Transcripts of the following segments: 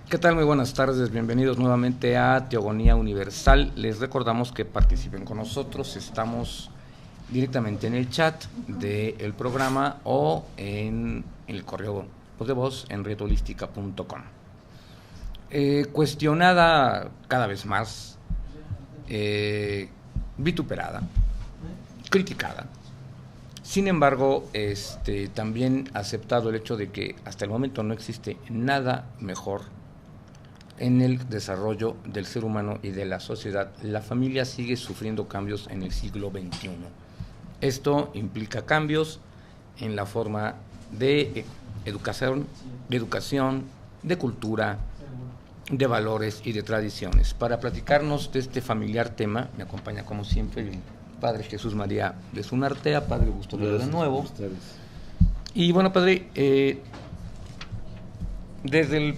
¿Qué tal? Muy buenas tardes, bienvenidos nuevamente a Teogonía Universal. Les recordamos que participen con nosotros, estamos directamente en el chat del programa o en el correo de voz en redholística.com. Cuestionada cada vez más, vituperada, criticada. Sin embargo, también aceptado el hecho de que hasta el momento no existe nada mejor en el desarrollo del ser humano y de la sociedad. La familia sigue sufriendo cambios en el siglo XXI. Esto implica cambios en la forma de educación, de cultura, de valores y de tradiciones. Para platicarnos de este familiar tema, me acompaña como siempre el Padre Jesús María de Zunartea. Padre, gusto verlo de nuevo. Y bueno, Padre, desde el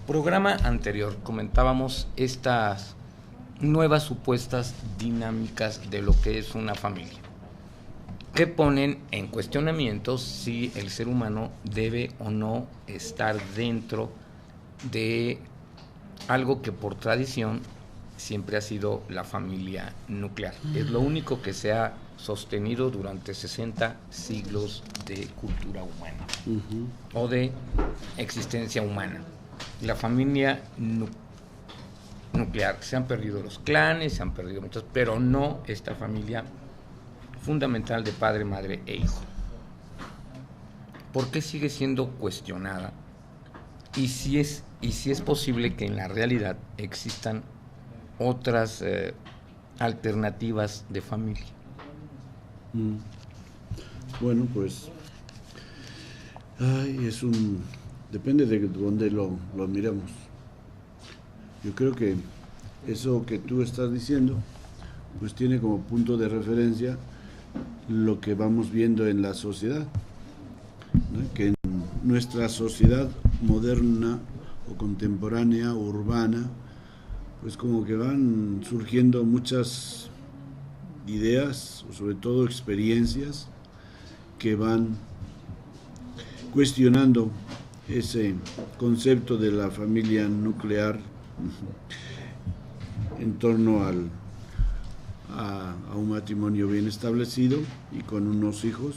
programa anterior comentábamos estas nuevas supuestas dinámicas de lo que es una familia, que ponen en cuestionamiento si el ser humano debe o no estar dentro de algo que por tradición siempre ha sido la familia nuclear. Es lo único que se ha sostenido durante 60 siglos de cultura humana o de existencia humana. La familia nuclear. Se han perdido los clanes, se han perdido muchas, pero no esta familia fundamental de padre, madre e hijo. ¿Por qué sigue siendo cuestionada? Y si es posible que en la realidad existan otras alternativas de familia. Bueno, pues depende de dónde lo miremos. Yo creo que eso que tú estás diciendo pues tiene como punto de referencia lo que vamos viendo en la sociedad, ¿no? Que en nuestra sociedad moderna o contemporánea o urbana pues como que van surgiendo muchas ideas o sobre todo experiencias que van cuestionando ese concepto de la familia nuclear en torno a un matrimonio bien establecido y con unos hijos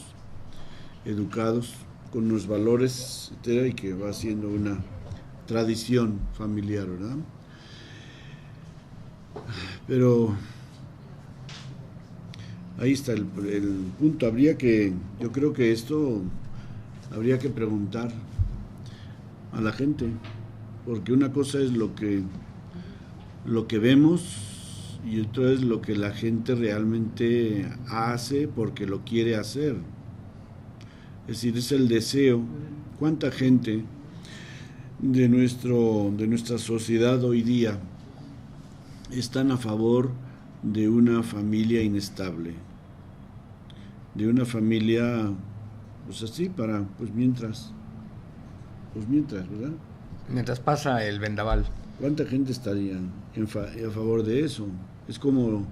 educados, con unos valores, etcétera, y que va siendo una tradición familiar, ¿verdad? Pero ahí está el punto. Yo creo que esto habría que preguntar a la gente, porque una cosa es lo que vemos y otra es lo que la gente realmente hace porque lo quiere hacer. Es decir, es el deseo. ¿Cuánta gente de nuestra sociedad hoy día están a favor de una familia inestable? De una familia, pues así, mientras, ¿verdad? Mientras pasa el vendaval. ¿Cuánta gente estaría a favor de eso? Es como,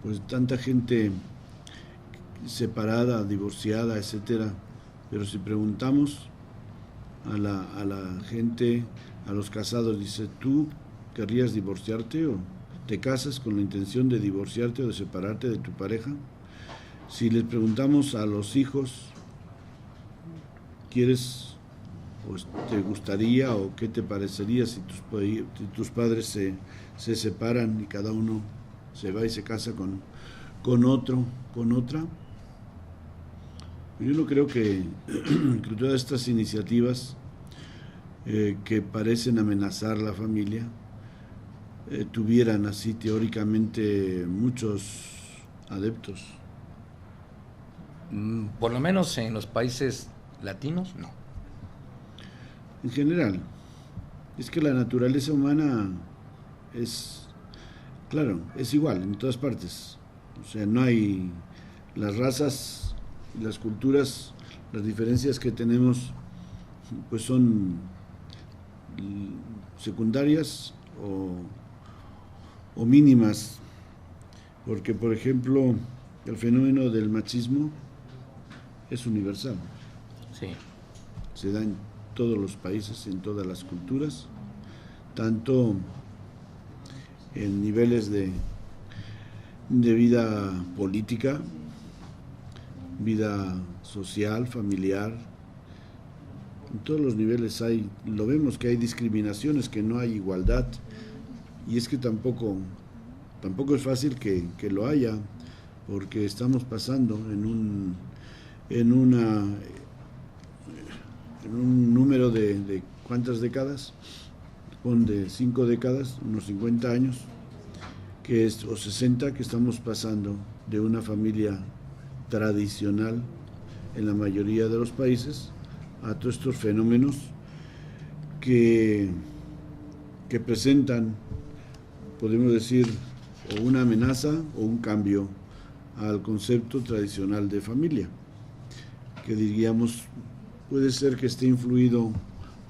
pues, tanta gente separada, divorciada, etcétera. Pero si preguntamos a la gente, a los casados, dice, ¿tú querrías divorciarte o te casas con la intención de divorciarte o de separarte de tu pareja? Si les preguntamos a los hijos, ¿quieres o te gustaría o qué te parecería si tus padres se separan y cada uno se va y se casa con otro, con otra? Yo no creo que todas estas iniciativas que parecen amenazar la familia tuvieran así teóricamente muchos adeptos. Por lo menos en los países latinos, no. En general, es que la naturaleza humana es igual en todas partes. O sea, no hay las razas, las culturas, las diferencias que tenemos, pues son secundarias o mínimas, porque por ejemplo el fenómeno del machismo es universal. Sí. Se da en todos los países, en todas las culturas, tanto en niveles de vida política, vida social, familiar. En todos los niveles lo vemos que hay discriminaciones, que no hay igualdad, y es que tampoco es fácil que lo haya, porque estamos pasando en un número de ¿cuántas décadas? De 5 décadas, unos 50 años, o 60, que estamos pasando de una familia tradicional en la mayoría de los países a todos estos fenómenos que presentan, podemos decir, o una amenaza o un cambio al concepto tradicional de familia, que diríamos puede ser que esté influido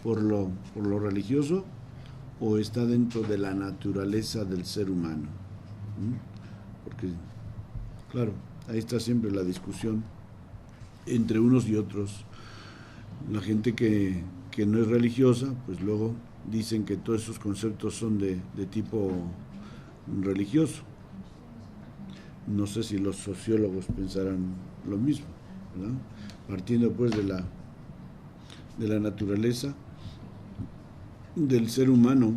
por lo religioso o está dentro de la naturaleza del ser humano. Porque, claro, ahí está siempre la discusión entre unos y otros. La gente que no es religiosa, pues luego dicen que todos esos conceptos son de tipo religioso. No sé si los sociólogos pensarán lo mismo, ¿verdad? Partiendo pues de la naturaleza del ser humano,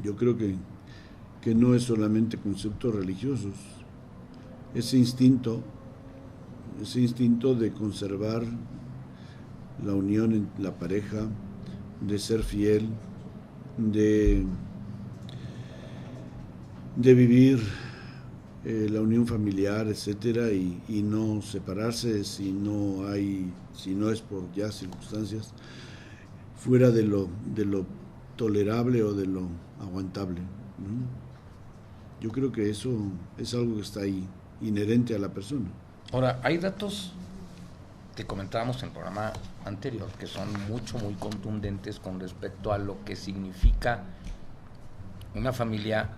yo creo que no es solamente conceptos religiosos, ese instinto de conservar la unión en la pareja, de ser fiel, de vivir la unión familiar, etcétera, y no separarse si no es por ya circunstancias fuera de lo tolerable o de lo aguantable, ¿no? Yo creo que eso es algo que está ahí, inherente a la persona. Ahora, hay datos que comentábamos en el programa anterior que son muy contundentes con respecto a lo que significa una familia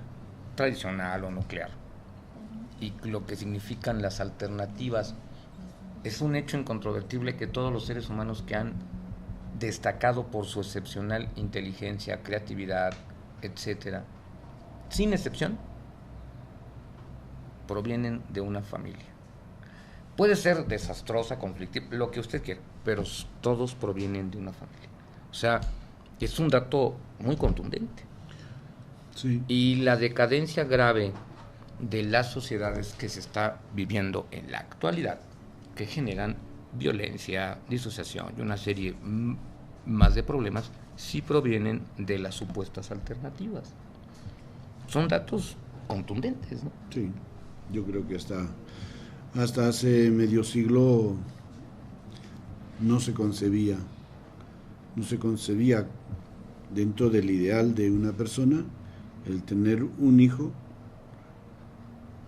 tradicional o nuclear y lo que significan las alternativas. Es un hecho incontrovertible que todos los seres humanos que han destacado por su excepcional inteligencia, creatividad, etcétera, sin excepción, provienen de una familia. Puede ser desastrosa, conflictiva, lo que usted quiera, pero todos provienen de una familia. O sea, es un dato muy contundente. Sí. Y la decadencia grave de las sociedades que se está viviendo en la actualidad, que generan violencia, disociación y una serie más de problemas, sí provienen de las supuestas alternativas. Son datos contundentes, ¿no? Sí, yo creo que hasta hace medio siglo no se concebía dentro del ideal de una persona el tener un hijo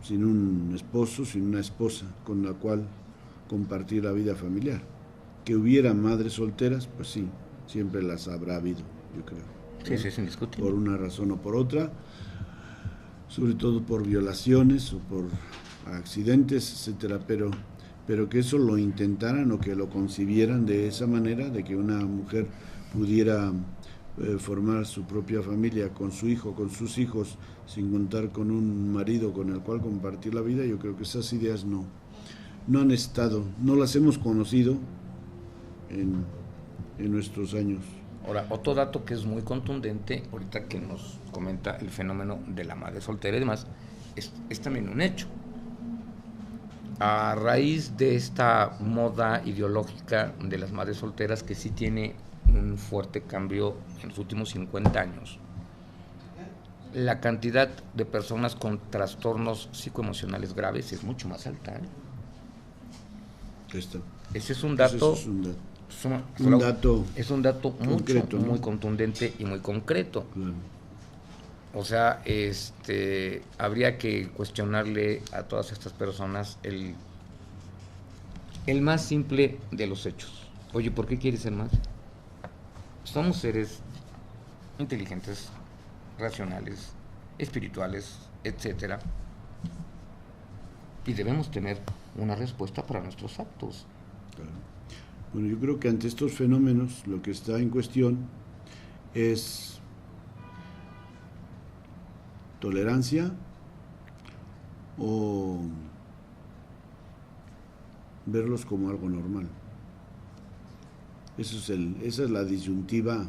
sin un esposo, sin una esposa con la cual compartir la vida familiar. Que hubiera madres solteras, pues sí, siempre las habrá habido, yo creo. Sí, sí, es indiscutible. Por una razón o por otra, sobre todo por violaciones o por accidentes, etcétera, pero que eso lo intentaran o que lo concibieran de esa manera, de que una mujer pudiera formar su propia familia con su hijo, con sus hijos, sin contar con un marido con el cual compartir la vida, yo creo que esas ideas no han estado, no las hemos conocido en nuestros años. Ahora, otro dato que es muy contundente, ahorita que nos comenta el fenómeno de la madre soltera y demás, es también un hecho. A raíz de esta moda ideológica de las madres solteras, que sí tiene un fuerte cambio en los últimos 50 años, la cantidad de personas con trastornos psicoemocionales graves es mucho más alta, ¿eh? Ese es un dato. Es un dato concreto, muy contundente y muy concreto. Claro. O sea, habría que cuestionarle a todas estas personas el más simple de los hechos. Oye, ¿por qué quieres ser más? Somos seres inteligentes, racionales, espirituales, etcétera, y debemos tener una respuesta para nuestros actos. Claro. Bueno, yo creo que ante estos fenómenos lo que está en cuestión es tolerancia o verlos como algo normal. Esa es la disyuntiva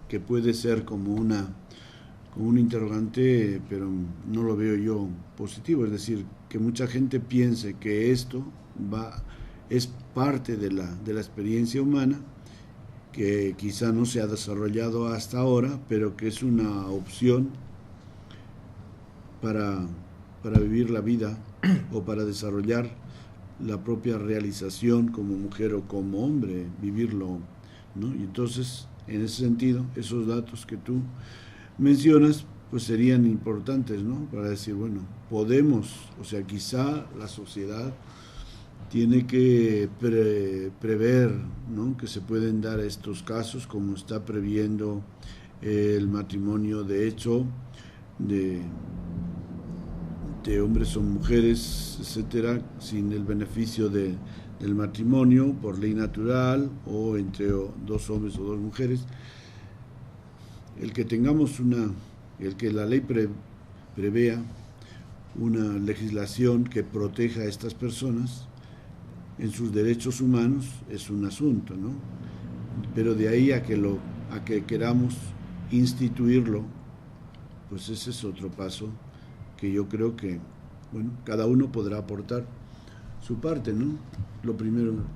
que puede ser como un interrogante, pero no lo veo yo positivo. Es decir, que mucha gente piense que esto es parte de la experiencia humana, que quizá no se ha desarrollado hasta ahora, pero que es una opción para vivir la vida o para desarrollar la propia realización como mujer o como hombre, vivirlo, ¿no? Y entonces, en ese sentido, esos datos que tú mencionas, pues serían importantes, ¿no? Para decir, bueno, podemos, o sea, quizá la sociedad tiene que prever, ¿no?, que se pueden dar estos casos, como está previendo el matrimonio de hecho, de hombres o mujeres, etcétera, sin el beneficio del matrimonio por ley natural o entre dos hombres o dos mujeres. El que tengamos el que la ley prevea una legislación que proteja a estas personas en sus derechos humanos es un asunto, ¿no? Pero de ahí a que queramos instituirlo, pues ese es otro paso que yo creo que, bueno, cada uno podrá aportar su parte, ¿no?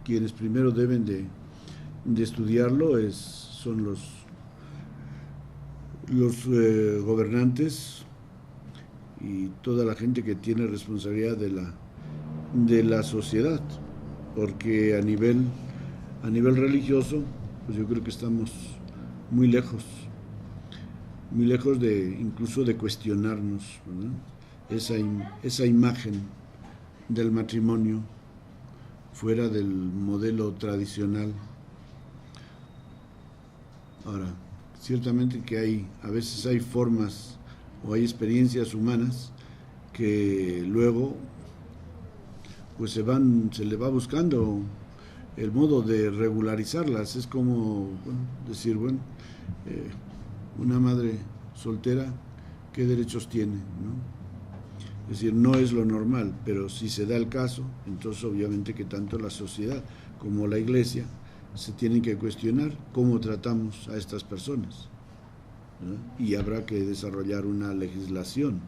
Quienes primero deben de estudiarlo son los gobernantes y toda la gente que tiene responsabilidad de la sociedad, porque a nivel religioso, pues yo creo que estamos muy lejos incluso de cuestionarnos, ¿verdad?, esa imagen del matrimonio fuera del modelo tradicional. Ahora, ciertamente que a veces hay formas o hay experiencias humanas que luego pues se le va buscando el modo de regularizarlas. Es como, bueno, decir, bueno, una madre soltera, ¿qué derechos tiene, no? Es decir, no es lo normal, pero si se da el caso, entonces obviamente que tanto la sociedad como la Iglesia se tienen que cuestionar cómo tratamos a estas personas, ¿verdad? Y habrá que desarrollar una legislación,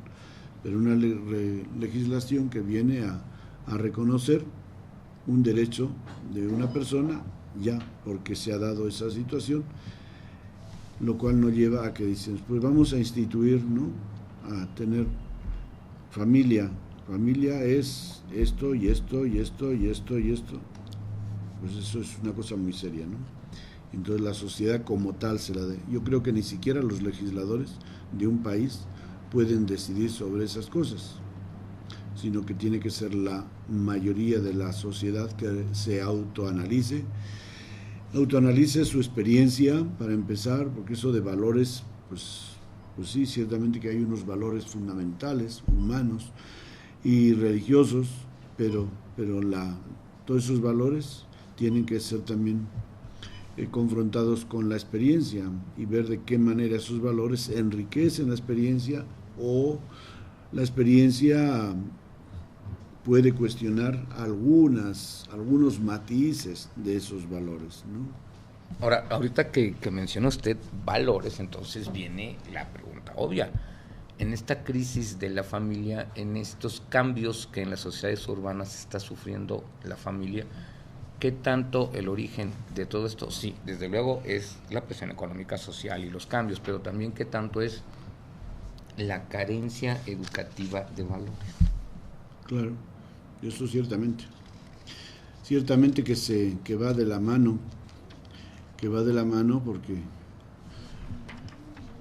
pero una legislación que viene a reconocer un derecho de una persona ya porque se ha dado esa situación, lo cual nos lleva a que dicen, pues vamos a instituir, ¿no?, a tener familia es esto y esto y esto y esto y esto. Pues eso es una cosa muy seria, ¿no? Entonces la sociedad como tal se la dé. Yo creo que ni siquiera los legisladores de un país pueden decidir sobre esas cosas, sino que tiene que ser la mayoría de la sociedad que se autoanalice su experiencia para empezar, porque eso de valores, pues sí, ciertamente que hay unos valores fundamentales, humanos y religiosos, pero todos esos valores tienen que ser también confrontados con la experiencia y ver de qué manera esos valores enriquecen la experiencia o la experiencia puede cuestionar algunos matices de esos valores, ¿no? Ahora, ahorita que menciona usted valores, entonces viene la pregunta obvia. En esta crisis de la familia, en estos cambios que en las sociedades urbanas está sufriendo la familia, ¿qué tanto el origen de todo esto? Sí, desde luego es la presión económica, social y los cambios, pero también qué tanto es la carencia educativa de valores. Claro, eso ciertamente que va de la mano,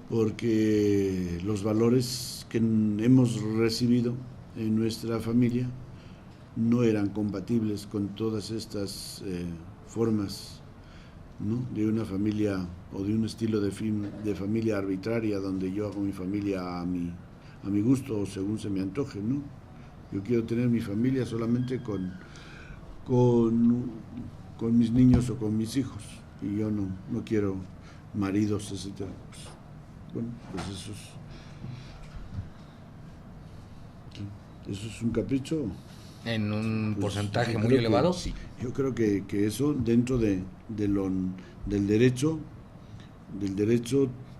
porque los valores que hemos recibido en nuestra familia no eran compatibles con todas estas formas, ¿no?, de una familia o de un estilo de familia arbitraria donde yo hago mi familia a mi gusto o según se me antoje, ¿no? Yo quiero tener mi familia solamente con mis niños o con mis hijos y yo no quiero maridos, etcétera. Bueno, pues ¿Eso es un capricho? En un Pues, porcentaje yo muy creo elevado, sí. Yo creo que eso dentro del derecho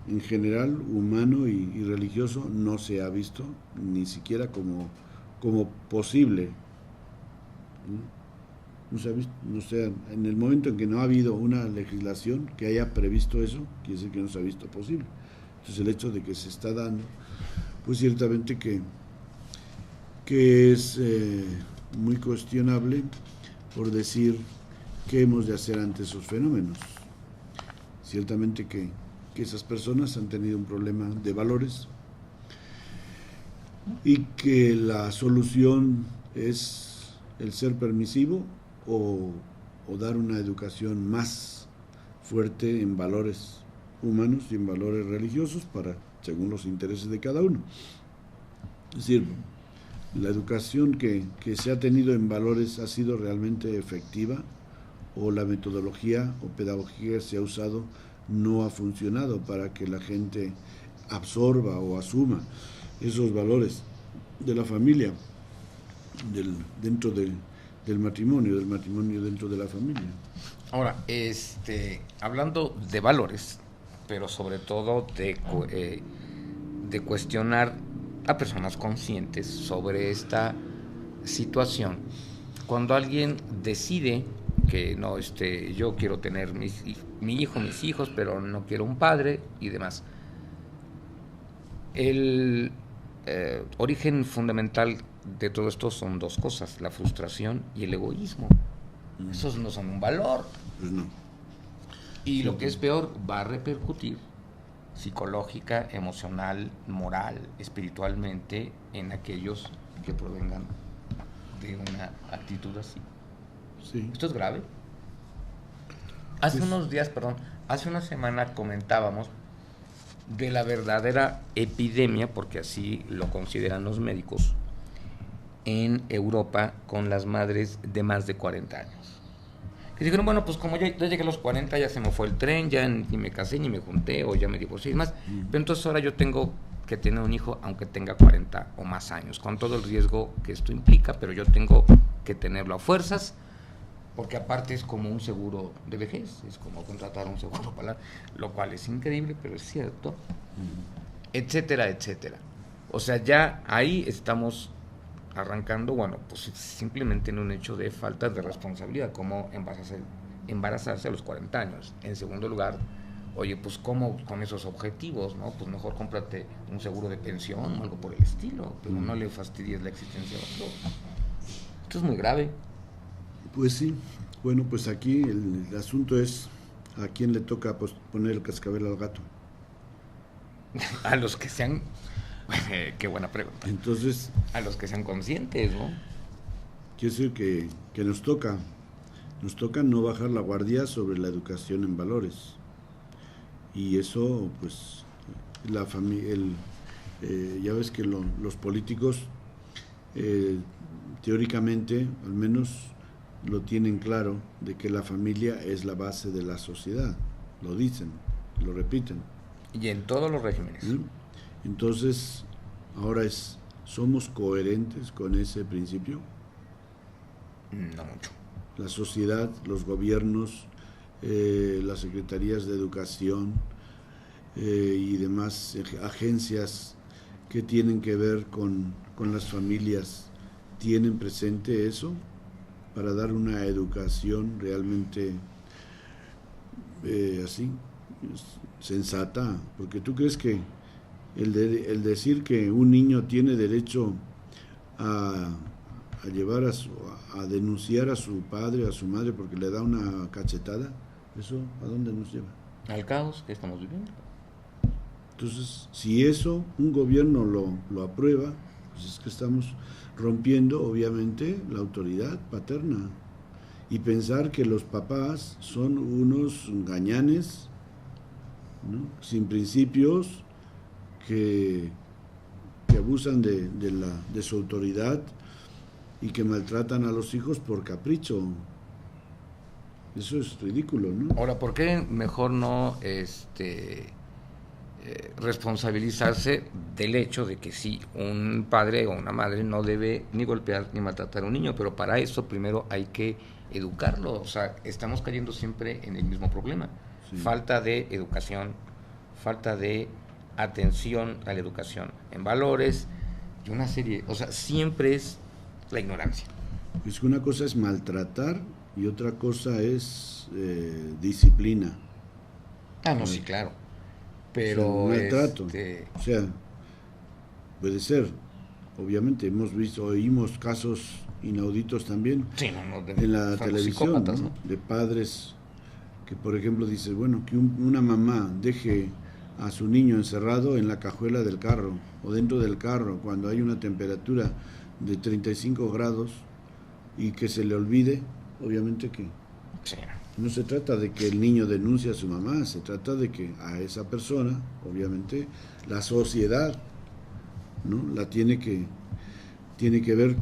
en general, humano y religioso, no se ha visto ni siquiera como posible. ¿No? No se ha visto, no sea, en el momento en que no ha habido una legislación que haya previsto eso, quiere decir que no se ha visto posible. Entonces el hecho de que se está dando, pues ciertamente que es muy cuestionable, por decir qué hemos de hacer ante esos fenómenos. Ciertamente que esas personas han tenido un problema de valores y que la solución es el ser permisivo o dar una educación más fuerte en valores humanos y en valores religiosos según los intereses de cada uno. Es decir, la educación que se ha tenido en valores ha sido realmente efectiva, o la metodología o pedagogía que se ha usado no ha funcionado para que la gente absorba o asuma esos valores de la familia dentro del matrimonio dentro de la familia. Ahora, hablando de valores, pero sobre todo de cuestionar a personas conscientes sobre esta situación. Cuando alguien decide que no, yo quiero tener mi hijo, mis hijos, pero no quiero un padre y demás. El origen fundamental de todo esto son dos cosas: la frustración y el egoísmo. Esos no son un valor. Pues no. Y sí, lo que es peor, va a repercutir psicológica, emocional, moral, espiritualmente en aquellos que provengan de una actitud así. Sí. Esto es grave. Hace una semana comentábamos de la verdadera epidemia, porque así lo consideran los médicos, en Europa con las madres de más de 40 años. Que dijeron, bueno, pues como ya llegué a los 40, ya se me fue el tren, ya ni me casé, ni me junté, o ya me divorcié y más, pero entonces ahora yo tengo que tener un hijo aunque tenga 40 o más años, con todo el riesgo que esto implica, pero yo tengo que tenerlo a fuerzas, porque aparte es como un seguro de vejez, es como contratar un seguro para, lo cual es increíble, pero es cierto, etcétera, etcétera. O sea, ya ahí estamos arrancando, bueno, pues simplemente en un hecho de falta de responsabilidad, como embarazarse a los 40 años. En segundo lugar, oye, pues cómo con esos objetivos, ¿no? Pues mejor cómprate un seguro de pensión o algo por el estilo, pero no le fastidies la existencia a otro. Esto es muy grave. Pues sí, bueno, pues aquí el asunto es a quién le toca poner el cascabel al gato. A los que sean... Qué buena pregunta. Entonces, a los que sean conscientes, ¿no? Quiere decir que nos toca no bajar la guardia sobre la educación en valores. Y eso, pues, la familia, ya ves que los políticos, teóricamente, al menos lo tienen claro, de que la familia es la base de la sociedad. Lo dicen, lo repiten. Y en todos los regímenes. ¿Sí? Entonces, ahora ¿somos coherentes con ese principio? No mucho. La sociedad, los gobiernos, las secretarías de educación y demás agencias que tienen que ver con las familias, ¿tienen presente eso para dar una educación realmente así, sensata? Porque tú crees que el decir que un niño tiene derecho a llevar a denunciar a su padre, a su madre porque le da una cachetada, ¿eso a dónde nos lleva? Al caos que estamos viviendo. Entonces, si eso un gobierno lo aprueba, pues es que estamos rompiendo obviamente la autoridad paterna, y pensar que los papás son unos gañanes, ¿no? Sin principios, que abusan de su autoridad y que maltratan a los hijos por capricho. Eso es ridículo, ¿no? Ahora, ¿por qué mejor no responsabilizarse del hecho de que sí, un padre o una madre no debe ni golpear ni maltratar a un niño, pero para eso primero hay que educarlo. O sea, estamos cayendo siempre en el mismo problema. Sí. Falta de educación, falta de atención a la educación en valores y una serie, o sea, siempre es la ignorancia. Es que una cosa es maltratar y otra cosa es disciplina. Ah, no, sí, claro. Pero o sea, maltrato, o sea, puede ser, obviamente hemos visto, oímos casos inauditos también, sí, en la televisión, ¿no? De padres que, por ejemplo, dice, bueno, que una mamá deje a su niño encerrado en la cajuela del carro o dentro del carro cuando hay una temperatura de 35 grados y que se le olvide, obviamente que sí. No se trata de que el niño denuncie a su mamá, se trata de que a esa persona, obviamente, la sociedad, ¿no? La tiene que ver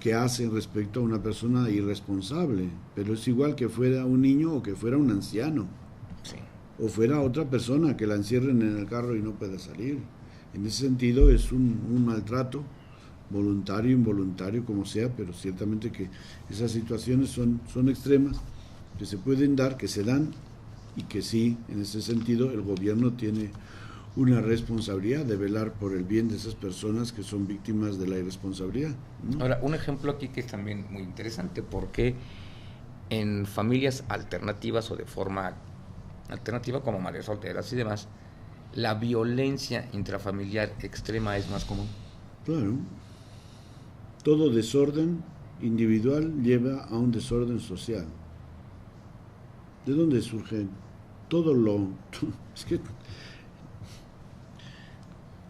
qué hace respecto a una persona irresponsable, pero es igual que fuera un niño o que fuera un anciano, sí. O fuera otra persona que la encierren en el carro y no pueda salir. En ese sentido es un maltrato, voluntario, involuntario, como sea, pero ciertamente que esas situaciones son extremas, que se pueden dar, que se dan, y que sí, en ese sentido, el gobierno tiene una responsabilidad de velar por el bien de esas personas que son víctimas de la irresponsabilidad, ¿no? Ahora, un ejemplo aquí que es también muy interesante, porque en familias alternativas o de forma alternativa, como madres solteras y demás, la violencia intrafamiliar extrema es más común. Claro. Todo desorden individual lleva a un desorden social. ¿De dónde surge todo lo...? Es que...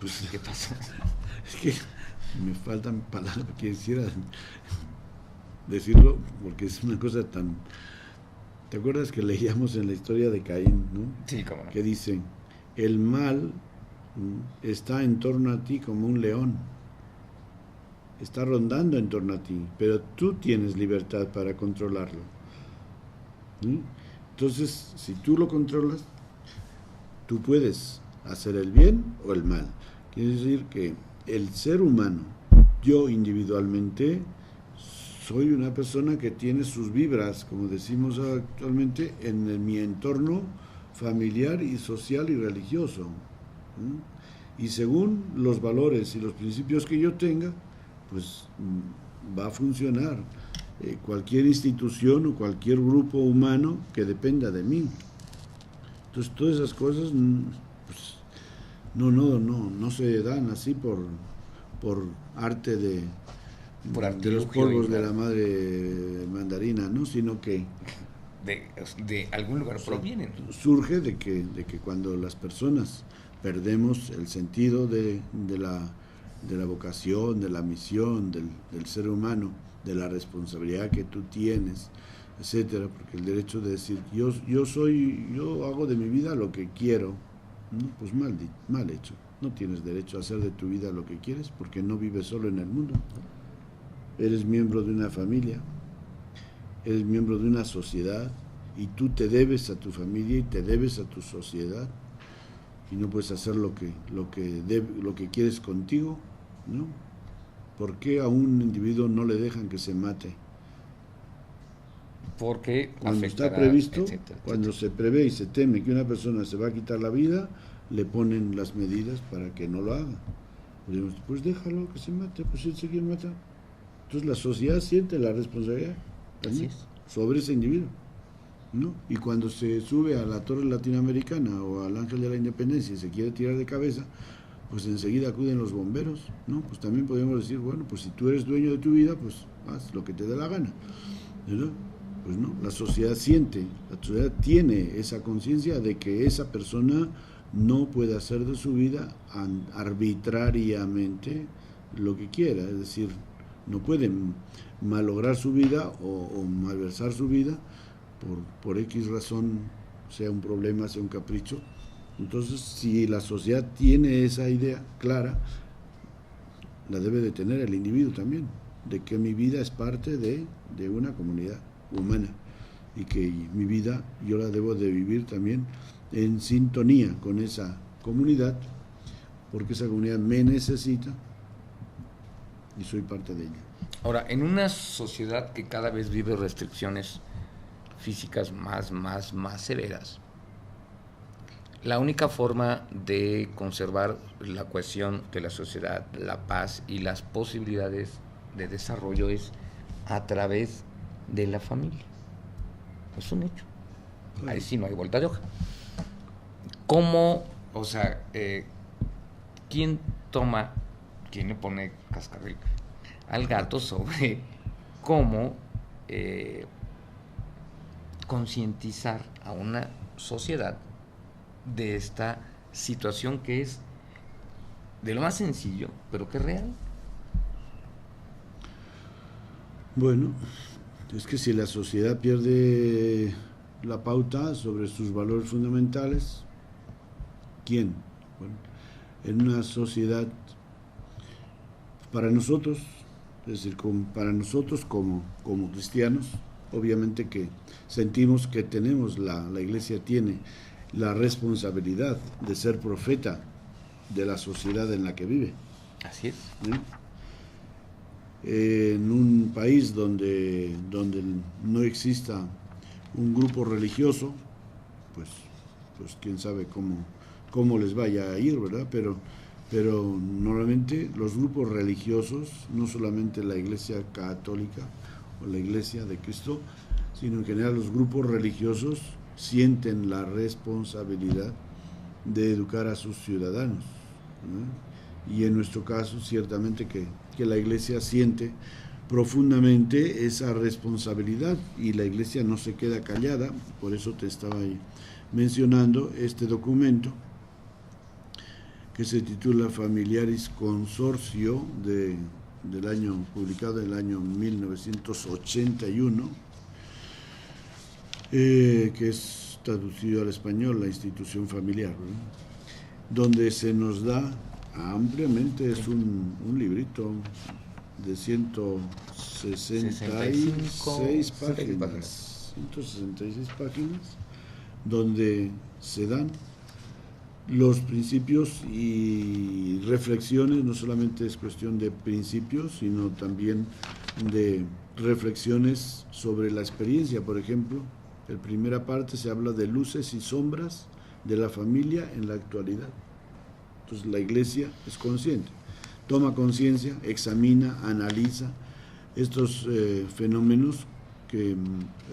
Pues, ¿qué pasa? Es que me faltan palabras que quisiera decirlo, porque es una cosa tan... ¿Te acuerdas que leíamos en la historia de Caín, ¿no? Sí, cómo no. Que dice, el mal está en torno a ti como un león. Está rondando en torno a ti, pero tú tienes libertad para controlarlo. Entonces, si tú lo controlas, tú puedes hacer el bien o el mal. Quiere decir que el ser humano, yo individualmente, soy una persona que tiene sus vibras, como decimos actualmente, en mi entorno familiar y social y religioso. Y según los valores y los principios que yo tenga, pues va a funcionar cualquier institución o cualquier grupo humano que dependa de mí. Entonces todas esas cosas pues, no se dan así por arte de los polvos de la madre mandarina, ¿no? Sino que de algún lugar provienen. Surge de que cuando las personas perdemos el sentido de la vocación, de la misión del ser humano, de la responsabilidad que tú tienes, etcétera, porque el derecho de decir yo hago de mi vida lo que quiero, ¿no? Pues mal hecho. No tienes derecho a hacer de tu vida lo que quieres porque no vives solo en el mundo. Eres miembro de una familia, eres miembro de una sociedad y tú te debes a tu familia y te debes a tu sociedad y no puedes hacer lo que quieres contigo, ¿no? ¿Por qué a un individuo no le dejan que se mate? Porque cuando está previsto, cuando se prevé y se teme que una persona se va a quitar la vida, le ponen las medidas para que no lo haga. Pues déjalo que se mate, pues él se quiere matar. Entonces la sociedad siente la responsabilidad sobre ese individuo, ¿no? Y cuando se sube a la Torre Latinoamericana o al Ángel de la Independencia y se quiere tirar de cabeza, pues enseguida acuden los bomberos, ¿no? Pues también podemos decir, bueno, pues si tú eres dueño de tu vida, pues haz lo que te dé la gana, ¿verdad? Pues no, la sociedad siente, la sociedad tiene esa conciencia de que esa persona no puede hacer de su vida arbitrariamente lo que quiera, es decir, no puede malograr su vida o malversar su vida por X razón, sea un problema, sea un capricho. Entonces, si la sociedad tiene esa idea clara, la debe de tener el individuo también, de que mi vida es parte de una comunidad humana y que mi vida yo la debo de vivir también en sintonía con esa comunidad, porque esa comunidad me necesita y soy parte de ella. Ahora, en una sociedad que cada vez vive restricciones físicas más severas, la única forma de conservar la cohesión de la sociedad, la paz y las posibilidades de desarrollo es a través de la familia. Es un hecho. Ahí sí no hay vuelta de hoja. ¿Cómo, o sea, quién le pone cascabel al gato sobre cómo concientizar a una sociedad de esta situación que es de lo más sencillo, pero que es real? Bueno, es que si la sociedad pierde la pauta sobre sus valores fundamentales, ¿quién? Bueno, en una sociedad, para nosotros, es decir, para nosotros como cristianos, obviamente que sentimos que tenemos, la Iglesia tiene la responsabilidad de ser profeta de la sociedad en la que vive. Así es. En un país donde no exista un grupo religioso, pues quién sabe cómo les vaya a ir, ¿verdad? Pero normalmente los grupos religiosos, no solamente la Iglesia Católica o la Iglesia de Cristo, sino en general los grupos religiosos sienten la responsabilidad de educar a sus ciudadanos, ¿no? Y en nuestro caso, ciertamente que la Iglesia siente profundamente esa responsabilidad y la Iglesia no se queda callada. Por eso te estaba ahí mencionando este documento que se titula Familiaris Consortio, del año, publicado en el año 1981, que es traducido al español, la institución familiar, ¿no? Donde se nos da ampliamente, es un librito de 166 páginas, 166 páginas, donde se dan los principios y reflexiones. No solamente es cuestión de principios, sino también de reflexiones sobre la experiencia. Por ejemplo, en la primera parte se habla de luces y sombras de la familia en la actualidad. Entonces la Iglesia es consciente, toma conciencia, examina, analiza estos fenómenos,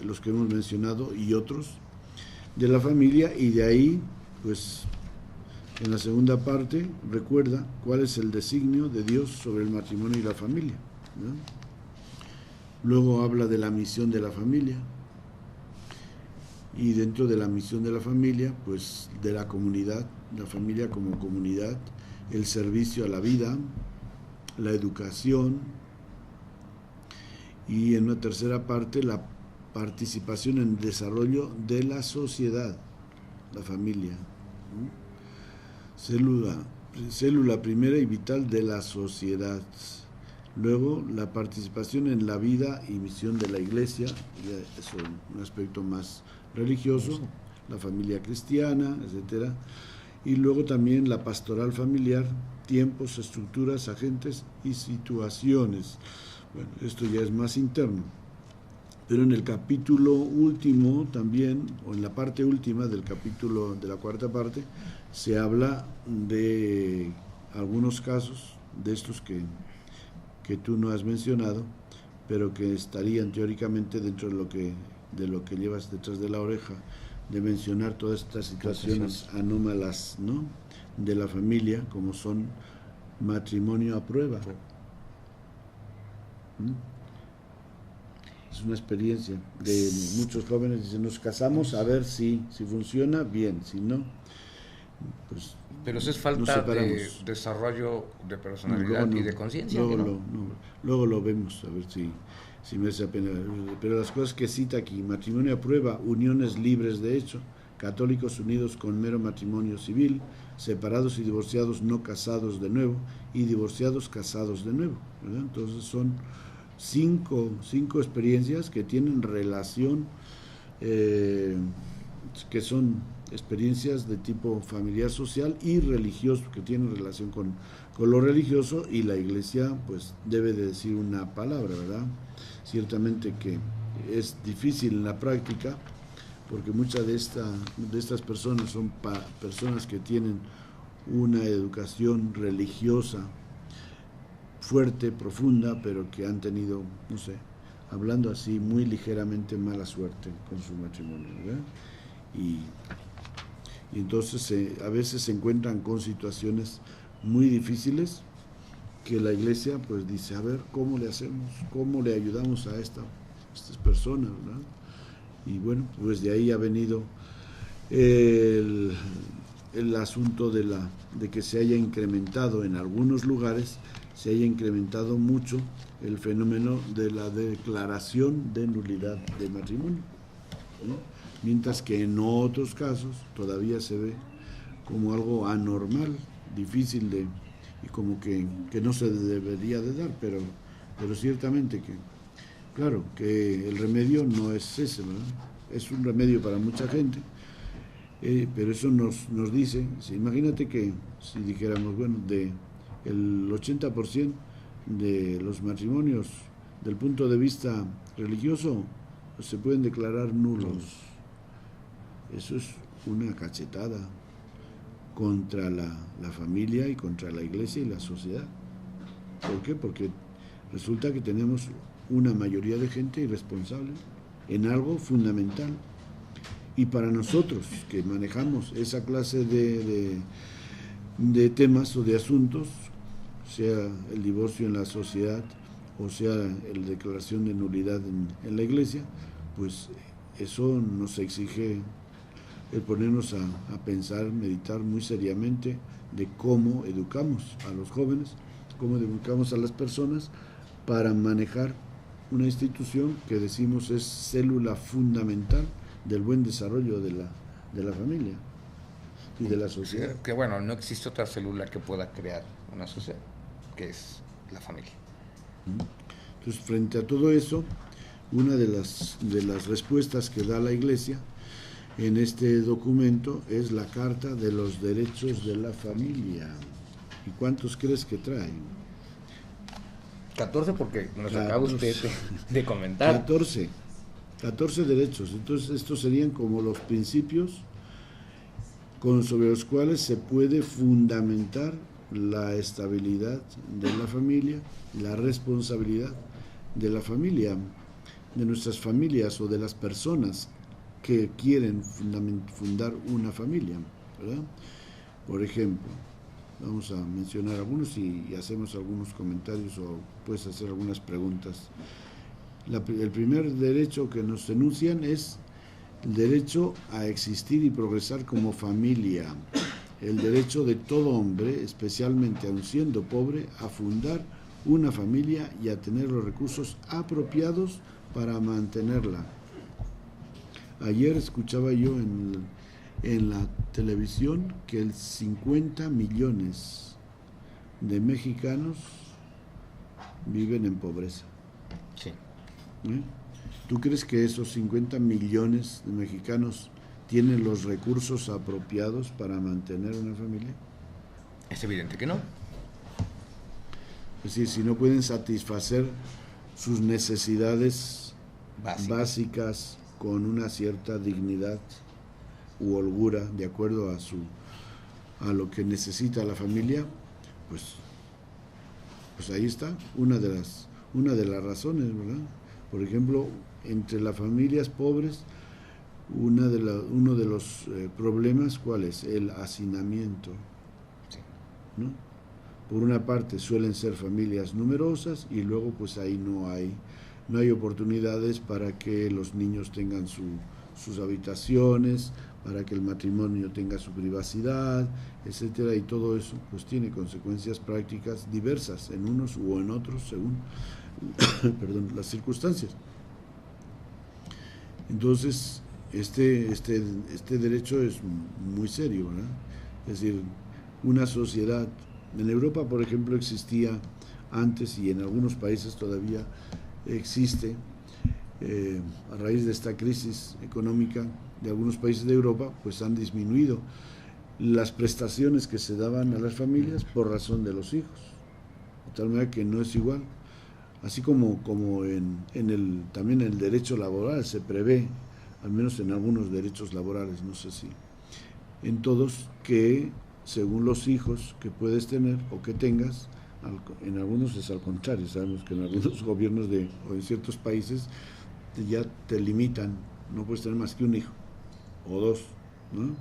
los que hemos mencionado y otros de la familia, y de ahí, pues, en la segunda parte recuerda cuál es el designio de Dios sobre el matrimonio y la familia, ¿no? Luego habla de la misión de la familia, y dentro de la misión de la familia, pues de la comunidad, la familia como comunidad, el servicio a la vida, la educación, y en una tercera parte la participación en el desarrollo de la sociedad, la familia, ¿no? Célula primera y vital de la sociedad. Luego, la participación en la vida y misión de la Iglesia, es un aspecto más religioso, la familia cristiana, etcétera. Y luego también la pastoral familiar, tiempos, estructuras, agentes y situaciones. Bueno, esto ya es más interno. Pero en el capítulo último también, o en la parte última del capítulo, de la cuarta parte, se habla de algunos casos de estos que tú no has mencionado, pero que estarían teóricamente dentro de lo que llevas detrás de la oreja, de mencionar todas estas situaciones anómalas, ¿no?, de la familia, como son matrimonio a prueba. Es una experiencia de muchos jóvenes. Dicen, nos casamos a ver si funciona bien, si no, pues. Pero eso es falta de desarrollo de personalidad y de conciencia. Luego lo vemos, a ver si merece la pena. Pero las cosas que cita aquí: matrimonio a prueba, uniones libres de hecho, católicos unidos con mero matrimonio civil, separados y divorciados no casados de nuevo, y divorciados casados de nuevo, ¿verdad? Entonces son cinco experiencias que tienen relación, que son experiencias de tipo familiar, social y religioso, que tienen relación con lo religioso, y la iglesia pues debe de decir una palabra, ¿verdad? Ciertamente que es difícil en la práctica, porque muchas de estas personas son personas que tienen una educación religiosa fuerte, profunda, pero que han tenido, no sé, hablando así muy ligeramente, mala suerte con su matrimonio, ¿verdad? Y entonces a veces se encuentran con situaciones muy difíciles que la iglesia pues dice, a ver, ¿cómo le hacemos? ¿Cómo le ayudamos a estas personas, ¿verdad? Y bueno, pues de ahí ha venido el asunto de que se haya incrementado en algunos lugares, se haya incrementado mucho el fenómeno de la declaración de nulidad de matrimonio, ¿no? Mientras que en otros casos todavía se ve como algo anormal, difícil y como que no se debería de dar, pero ciertamente que, claro, que el remedio no es ese, ¿verdad? Es un remedio para mucha gente, pero eso nos dice, imagínate que si dijéramos, bueno, el 80% de los matrimonios del punto de vista religioso se pueden declarar nulos. Eso es una cachetada contra la familia y contra la iglesia y la sociedad. ¿Por qué? Porque resulta que tenemos una mayoría de gente irresponsable en algo fundamental. Y para nosotros que manejamos esa clase de temas o de asuntos, sea el divorcio en la sociedad o sea la declaración de nulidad en la iglesia, pues eso nos exige el ponernos a pensar, meditar muy seriamente de cómo educamos a los jóvenes, cómo educamos a las personas para manejar una institución que decimos es célula fundamental del buen desarrollo de la familia y de la sociedad. Que bueno, no existe otra célula que pueda crear una sociedad, que es la familia. Entonces, frente a todo eso, una de las respuestas que da la Iglesia en este documento es la Carta de los Derechos de la Familia. ¿Y cuántos crees que trae? 14, porque nos acaba usted de comentar. 14 derechos. Entonces, estos serían como los principios sobre los cuales se puede fundamentar la estabilidad de la familia, la responsabilidad de la familia, de nuestras familias o de las personas que quieren fundar una familia, ¿verdad? Por ejemplo, vamos a mencionar algunos y hacemos algunos comentarios o puedes hacer algunas preguntas. El primer derecho que nos enuncian es el derecho a existir y progresar como familia, el derecho de todo hombre, especialmente aun siendo pobre, a fundar una familia y a tener los recursos apropiados para mantenerla. Ayer escuchaba yo en la televisión que el 50 millones de mexicanos viven en pobreza. Sí. ¿Tú crees que esos 50 millones de mexicanos tienen los recursos apropiados para mantener una familia? Es evidente que no. Es decir, si no pueden satisfacer sus necesidades básicas con una cierta dignidad u holgura de acuerdo a lo que necesita la familia, pues ahí está una de las razones, ¿verdad? Por ejemplo, entre las familias pobres, uno de los problemas, ¿cuál es? El hacinamiento, ¿no? Por una parte suelen ser familias numerosas y luego pues ahí no hay oportunidades para que los niños tengan sus habitaciones, para que el matrimonio tenga su privacidad, etcétera, y todo eso pues tiene consecuencias prácticas diversas en unos u en otros según las circunstancias. Entonces este derecho es muy serio, ¿verdad? Es decir, una sociedad en Europa, por ejemplo, existía antes y en algunos países todavía existe, a raíz de esta crisis económica de algunos países de Europa, pues han disminuido las prestaciones que se daban a las familias por razón de los hijos, de tal manera que no es igual. Así como también en el derecho laboral se prevé, al menos en algunos derechos laborales, no sé si en todos, que según los hijos que puedes tener o que tengas, en algunos es al contrario. Sabemos que en algunos gobiernos o en ciertos países ya te limitan, no puedes tener más que un hijo o dos, ¿no?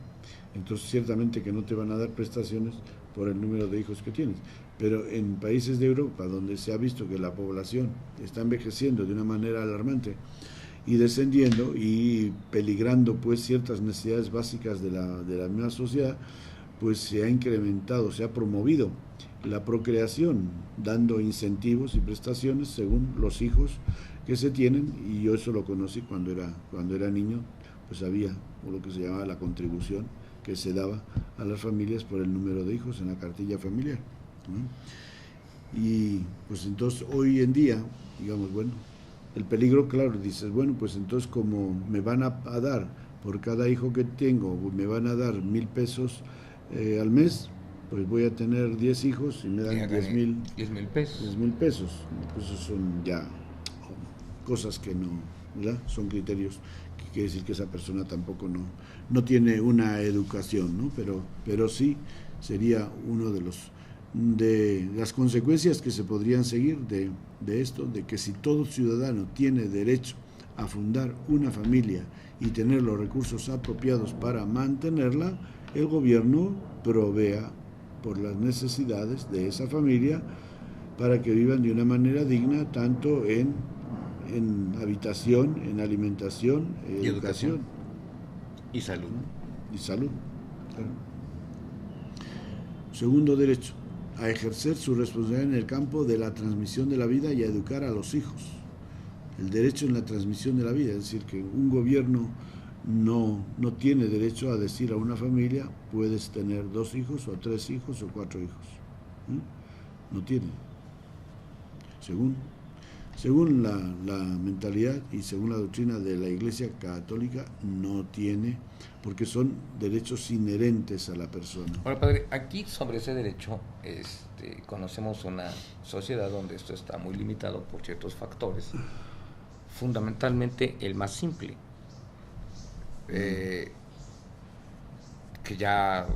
Entonces ciertamente que no te van a dar prestaciones por el número de hijos que tienes. Pero en países de Europa, donde se ha visto que la población está envejeciendo de una manera alarmante y descendiendo y peligrando pues ciertas necesidades básicas de la misma sociedad, pues se ha incrementado, se ha promovido la procreación, dando incentivos y prestaciones según los hijos que se tienen. Y yo eso lo conocí cuando era niño, pues había lo que se llamaba la contribución que se daba a las familias por el número de hijos en la cartilla familiar, ¿no? Y pues entonces hoy en día, digamos, bueno, el peligro, claro, dices, bueno, pues entonces como me van a dar por cada hijo que tengo, me van a dar 1,000 pesos al mes, pues voy a tener 10 hijos y me dan 10,000 pesos. 10,000 pesos. Pues eso son ya cosas que no, ¿verdad? Son criterios que quiere decir que esa persona tampoco no tiene una educación, ¿no? Pero sí sería uno de las consecuencias que se podrían seguir de esto, de que si todo ciudadano tiene derecho a fundar una familia y tener los recursos apropiados para mantenerla, el gobierno provea por las necesidades de esa familia para que vivan de una manera digna, tanto en habitación, en alimentación, Y educación. Y salud. Y salud, claro. Segundo derecho, a ejercer su responsabilidad en el campo de la transmisión de la vida y a educar a los hijos. El derecho en la transmisión de la vida, es decir, que un gobierno no tiene derecho a decir a una familia, puedes tener 2 hijos o 3 hijos o 4 hijos. No tiene. Según la mentalidad y según la doctrina de la Iglesia Católica, no tiene, porque son derechos inherentes a la persona. Ahora, padre, aquí sobre ese derecho conocemos una sociedad donde esto está muy limitado por ciertos factores, fundamentalmente el más simple, que ya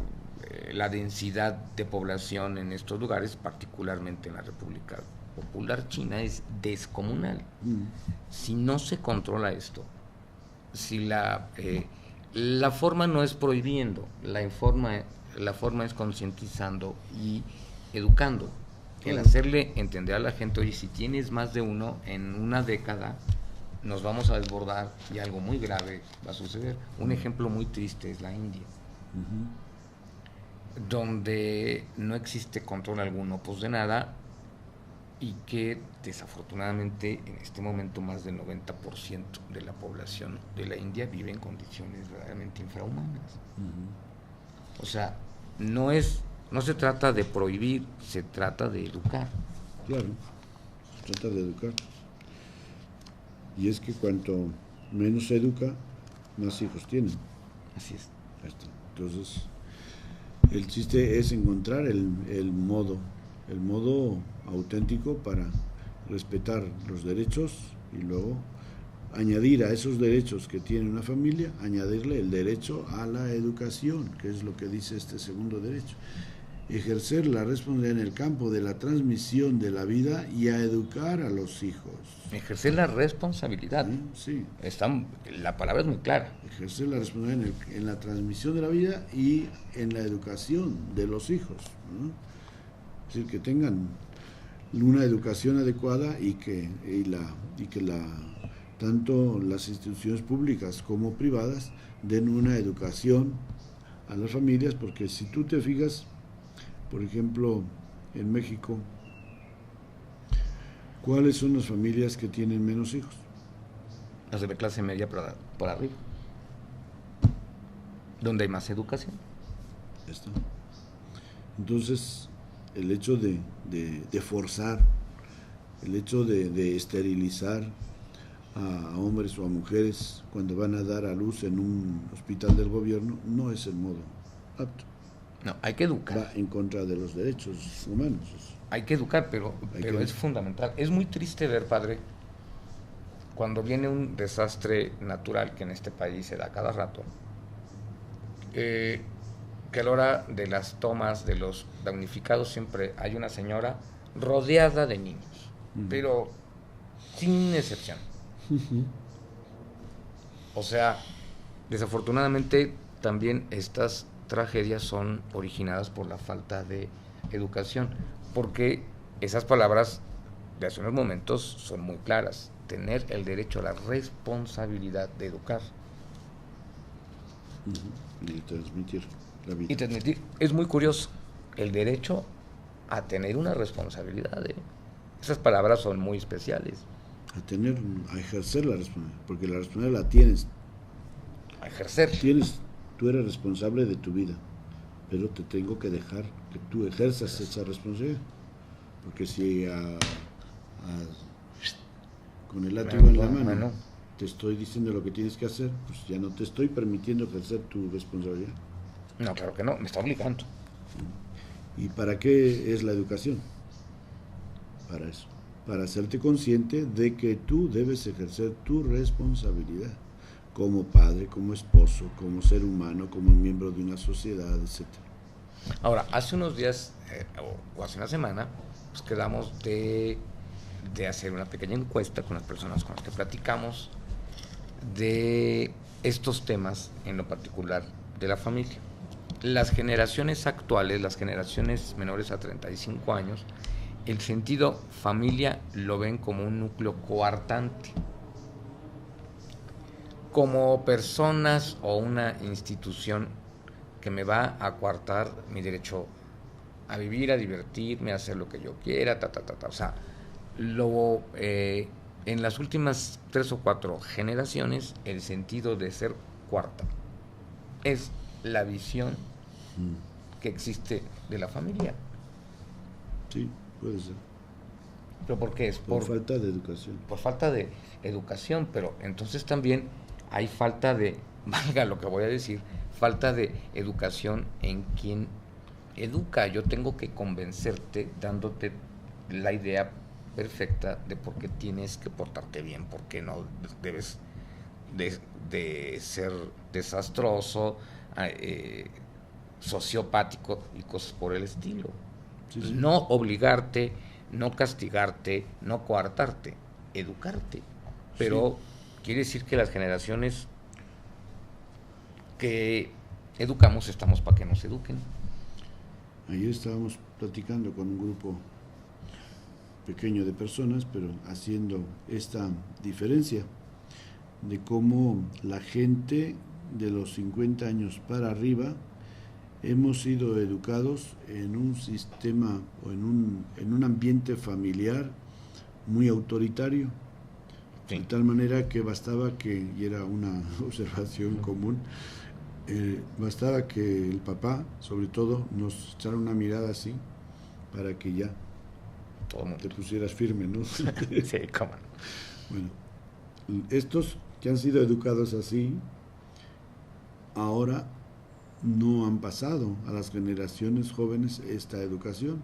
la densidad de población en estos lugares, particularmente en la República Popular China, es descomunal. Si no se controla esto, si la forma no es prohibiendo, la forma es concientizando y educando, el hacerle entender a la gente, oye, si tienes más de uno, en una década nos vamos a desbordar y algo muy grave va a suceder. Un ejemplo muy triste es la India, donde no existe control alguno, pues de nada, y que desafortunadamente en este momento más del 90% de la población de la India vive en condiciones verdaderamente infrahumanas. O sea, no se trata de prohibir, se trata de educar. Claro, se trata de educar. Y es que cuanto menos se educa, más hijos tienen. Así es. Entonces, el chiste es encontrar el modo auténtico para respetar los derechos y luego añadir a esos derechos que tiene una familia, añadirle el derecho a la educación, que es lo que dice este segundo derecho. Ejercer la responsabilidad en el campo de la transmisión de la vida y a educar a los hijos. Ejercer la responsabilidad. Sí. La palabra es muy clara. Ejercer la responsabilidad en la transmisión de la vida y en la educación de los hijos, ¿no? Es decir, que tengan una educación adecuada y que tanto las instituciones públicas como privadas den una educación a las familias, porque si tú te fijas, por ejemplo, en México, ¿cuáles son las familias que tienen menos hijos? Las de la clase media por arriba, donde hay más educación. Está. Entonces, el hecho de forzar, el hecho de esterilizar a hombres o a mujeres cuando van a dar a luz en un hospital del gobierno, no es el modo apto. No, hay que educar. Va en contra de los derechos humanos. Hay que educar, pero es fundamental. Es muy triste ver, padre, cuando viene un desastre natural que en este país se da cada rato, que a la hora de las tomas de los damnificados siempre hay una señora rodeada de niños, pero sin excepción. O sea, desafortunadamente también estas tragedias son originadas por la falta de educación, porque esas palabras de hace unos momentos son muy claras: tener el derecho a la responsabilidad de educar. Y transmitir la vida. Y transmitir, es muy curioso, el derecho a tener una responsabilidad. Esas palabras son muy especiales. A ejercer la responsabilidad, porque la responsabilidad la tienes. A ejercer. Tú eres responsable de tu vida, pero te tengo que dejar que tú ejerzas esa responsabilidad, porque si con el látigo en la mano te estoy diciendo lo que tienes que hacer, pues ya no te estoy permitiendo ejercer tu responsabilidad. No, claro que no, me está obligando. ¿Y para qué es la educación? Para eso, para hacerte consciente de que tú debes ejercer tu responsabilidad como padre, como esposo, como ser humano, como miembro de una sociedad, etc. Ahora, hace unos días o hace una semana, pues quedamos de hacer una pequeña encuesta con las personas con las que platicamos de estos temas, en lo particular de la familia. Las generaciones actuales, las generaciones menores a 35 años, el sentido familia lo ven como un núcleo coartante, como personas o una institución que me va a coartar mi derecho a vivir, a divertirme, a hacer lo que yo quiera, O sea, en las últimas 3 o 4 generaciones, el sentido de ser cuarta es la visión que existe de la familia. Sí, puede ser. ¿Pero por qué es? Por falta de educación. Por falta de educación, pero entonces también hay falta de, valga lo que voy a decir, falta de educación en quien educa. Yo tengo que convencerte dándote la idea perfecta de por qué tienes que portarte bien, por qué no debes de ser desastroso, sociopático y cosas por el estilo. Sí. No obligarte, no castigarte, no coartarte, educarte. Pero quiere decir que las generaciones que educamos estamos para que nos eduquen. Ayer estábamos platicando con un grupo pequeño de personas, pero haciendo esta diferencia de cómo la gente de los 50 años para arriba hemos sido educados en un sistema o en un ambiente familiar muy autoritario, de tal manera que bastaba que, y era una observación común, bastaba que el papá, sobre todo, nos echara una mirada así para que ya te pusieras firme, ¿no? Sí, cómo no. Bueno, estos que han sido educados así, ahora no han pasado a las generaciones jóvenes esta educación.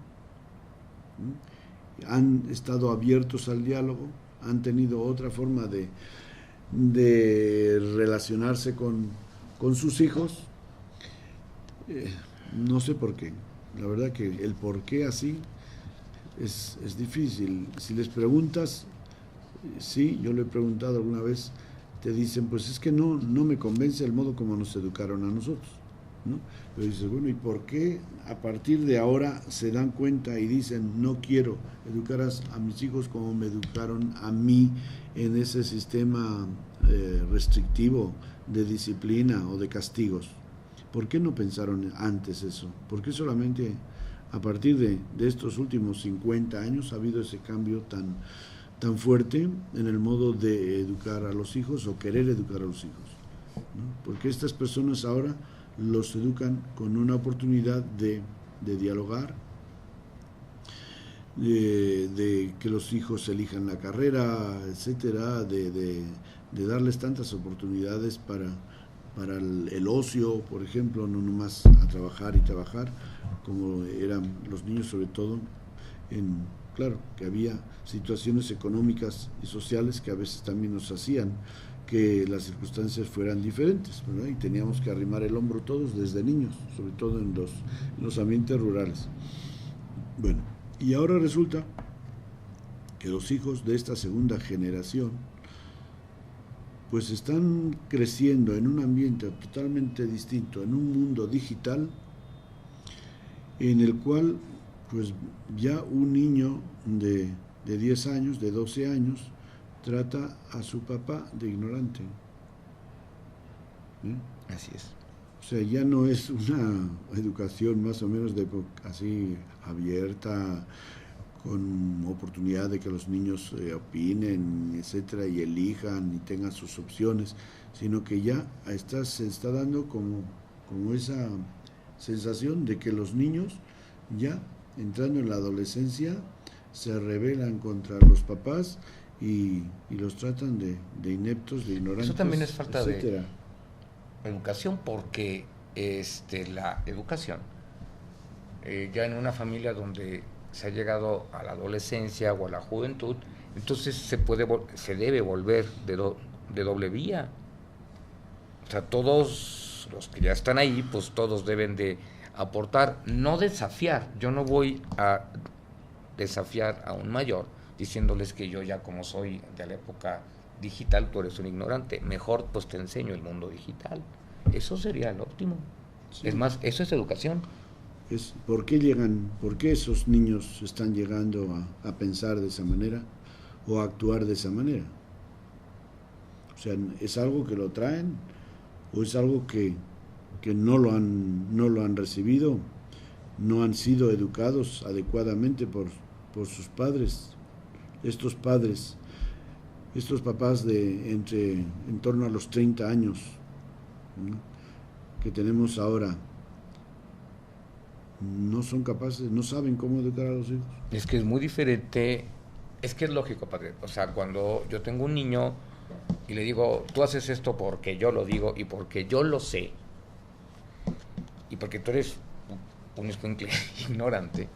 Han estado abiertos al diálogo, han tenido otra forma de relacionarse con sus hijos. No sé por qué. La verdad que el por qué así es difícil. Si les preguntas, sí, yo lo he preguntado alguna vez, te dicen, pues es que no me convence el modo como nos educaron a nosotros, ¿no? Pero dices, bueno, ¿y por qué a partir de ahora se dan cuenta y dicen, no quiero educar a mis hijos como me educaron a mí en ese sistema restrictivo de disciplina o de castigos? ¿Por qué no pensaron antes eso? ¿Por qué solamente a partir de estos últimos 50 años ha habido ese cambio tan fuerte en el modo de educar a los hijos o querer educar a los hijos, ¿no? Porque estas personas ahora los educan con una oportunidad de dialogar, de que los hijos elijan la carrera, etcétera, de darles tantas oportunidades para el ocio, por ejemplo, no nomás a trabajar y trabajar, como eran los niños, sobre todo claro, que había situaciones económicas y sociales que a veces también nos hacían que las circunstancias fueran diferentes, ¿verdad? Y teníamos que arrimar el hombro todos desde niños, sobre todo en los ambientes rurales. Bueno, y ahora resulta que los hijos de esta segunda generación pues están creciendo en un ambiente totalmente distinto, en un mundo digital en el cual pues ya un niño de 10 años, de 12 años, trata a su papá de ignorante. Así es. O sea, ya no es una educación más o menos así abierta, con oportunidad de que los niños opinen, etcétera, y elijan y tengan sus opciones, sino que ya se está dando como esa sensación de que los niños ya entrando en la adolescencia se rebelan contra los papás y los tratan de ineptos, de ignorantes. Eso también es falta etcétera. de educación, porque la educación, ya en una familia donde se ha llegado a la adolescencia o a la juventud, entonces se debe volver de doble vía. O sea, todos los que ya están ahí, pues todos deben de aportar, no desafiar. Yo no voy a desafiar a un mayor diciéndoles que yo ya, como soy de la época digital, tú eres un ignorante. Mejor pues te enseño el mundo digital. Eso sería lo óptimo. Sí. Es más, eso es educación. ¿Por qué esos niños están llegando a pensar de esa manera o a actuar de esa manera? O sea, ¿es algo que lo traen o es algo que no lo han recibido, no han sido educados adecuadamente por sus padres? Estos papás en torno a los 30 años, ¿no?, que tenemos ahora, no son capaces, no saben cómo educar a los hijos. Es que es muy diferente, es que es lógico, padre. O sea, cuando yo tengo un niño y le digo, tú haces esto porque yo lo digo y porque yo lo sé, y porque tú eres un escuincle ignorante,